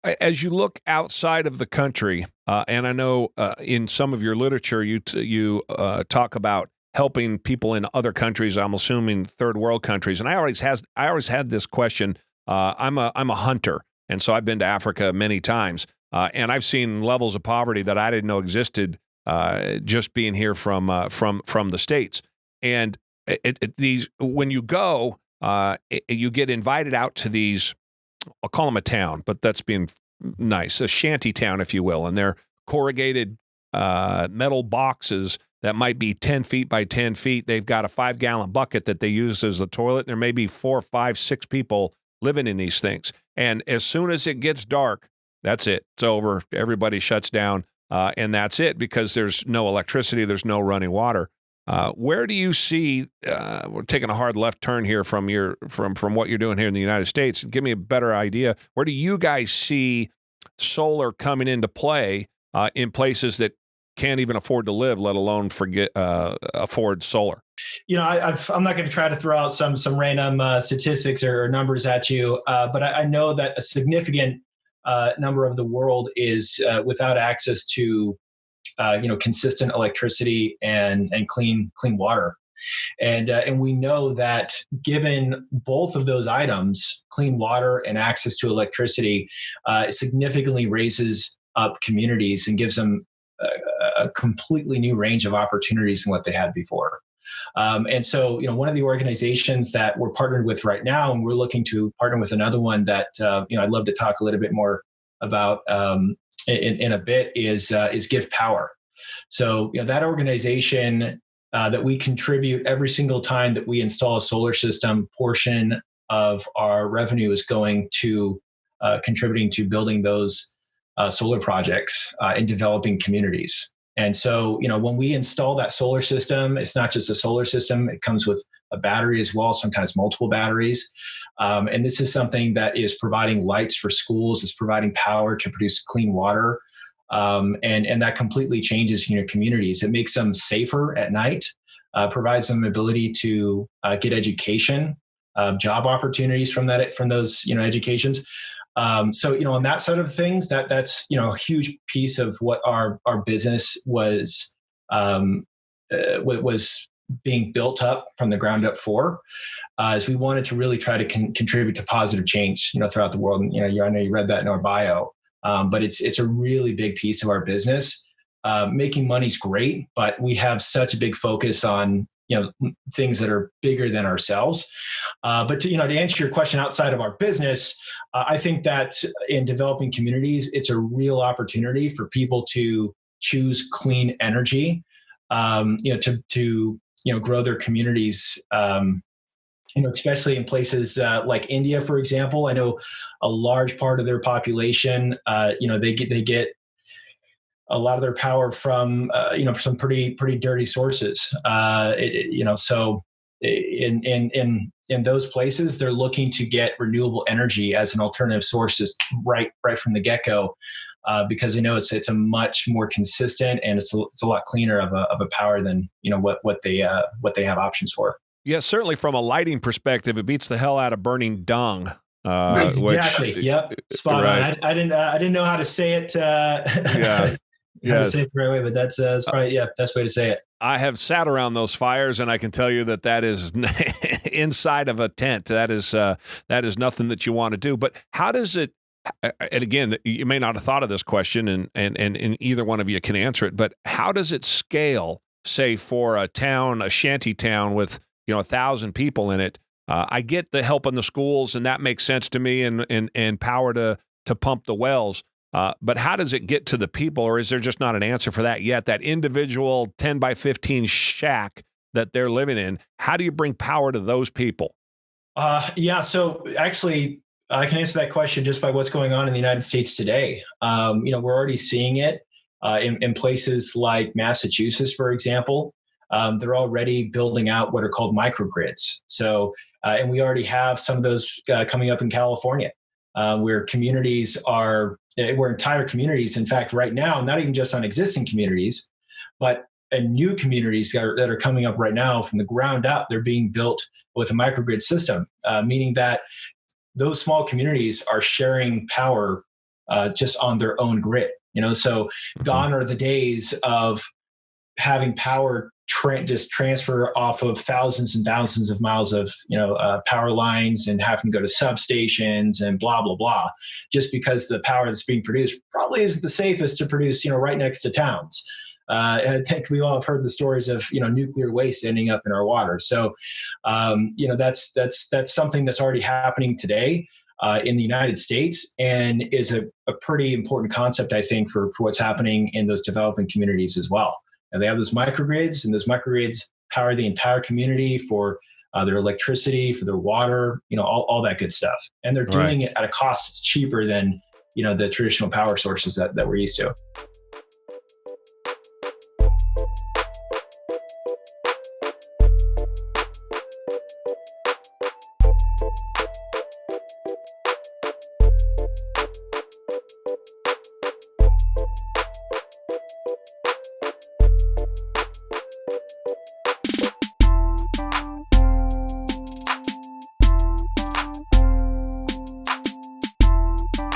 As you look outside of the country, and I know in some of your literature you talk about helping people in other countries. I'm assuming third world countries. And I always had this question. I'm a hunter, and so I've been to Africa many times, and I've seen levels of poverty that I didn't know existed just being here from the States. And when you go, you get invited out to these. I'll call them a town, but that's being nice, a shanty town, if you will, and they're corrugated metal boxes that might be 10 feet by 10 feet. They've got a 5-gallon bucket that they use as the toilet. There may be 4, 5, 6 people living in these things. And as soon as it gets dark, that's it. It's over. Everybody shuts down, and that's it because there's no electricity. There's no running water. Where do you see, we're taking a hard left turn here from what you're doing here in the United States. Give me a better idea. Where do you guys see solar coming into play in places that can't even afford to live, let alone afford solar? I'm not going to try to throw out some random statistics or numbers at you, but I know that a significant number of the world is without access to consistent electricity and clean water. And we know that given both of those items, clean water and access to electricity, it significantly raises up communities and gives them a completely new range of opportunities than what they had before. And so, one of the organizations that we're partnered with right now, and we're looking to partner with another one that, I'd love to talk a little bit more about in a bit is GivePower. So, that organization that we contribute every single time that we install a solar system, portion of our revenue is going to contributing to building those solar projects in developing communities. And so, when we install that solar system, it's not just a solar system, it comes with a battery as well, sometimes multiple batteries. And this is something that is providing lights for schools, it's providing power to produce clean water. And that completely changes, communities. It makes them safer at night, provides them ability to get education, job opportunities from those, educations. So, on that side of things, that's, a huge piece of what our business was being built up from the ground up for, is we wanted to really try to contribute to positive change, throughout the world. And, I know you read that in our bio, but it's a really big piece of our business. Making money's great, but we have such a big focus on, things that are bigger than ourselves. But to answer your question outside of our business, I think that in developing communities, it's a real opportunity for people to choose clean energy, to grow their communities, especially in places like India, for example. I know a large part of their population, they get a lot of their power from some pretty dirty sources. So in those places, they're looking to get renewable energy as an alternative sources right from the get-go, because they know it's a much more consistent and it's a lot cleaner of a power than what they have options for. Yeah, certainly from a lighting perspective, it beats the hell out of burning dung. Exactly. Yep. Spot right on. I didn't know how to say it. Yeah. How to say it the right way, but that's probably best way to say it. I have sat around those fires, and I can tell you that is inside of a tent. That is nothing that you want to do. But how does it? And again, you may not have thought of this question, and either one of you can answer it. But how does it scale? Say for a shanty town with 1,000 people in it. I get the help in the schools, and that makes sense to me, and power to pump the wells. But how does it get to the people, or is there just not an answer for that yet? That individual 10 by 15 shack that they're living in, how do you bring power to those people? So actually, I can answer that question just by what's going on in the United States today. We're already seeing it in places like Massachusetts, for example. They're already building out what are called microgrids. So, and we already have some of those coming up in California, where entire communities, in fact, right now, not even just on existing communities, but new communities that are coming up right now from the ground up, they're being built with a microgrid system, meaning that those small communities are sharing power just on their own grid. So gone are the days of having power just transfer off of thousands and thousands of miles of power lines and having to go to substations and blah blah blah, just because the power that's being produced probably isn't the safest to produce right next to towns. I think we all have heard the stories of nuclear waste ending up in our water. So that's something that's already happening today in the United States, and is a pretty important concept, I think, for what's happening in those developing communities as well. And they have those microgrids, and those microgrids power the entire community for their electricity, for their water, all that good stuff. And they're doing it at a cost that's cheaper than the traditional power sources that we're used to.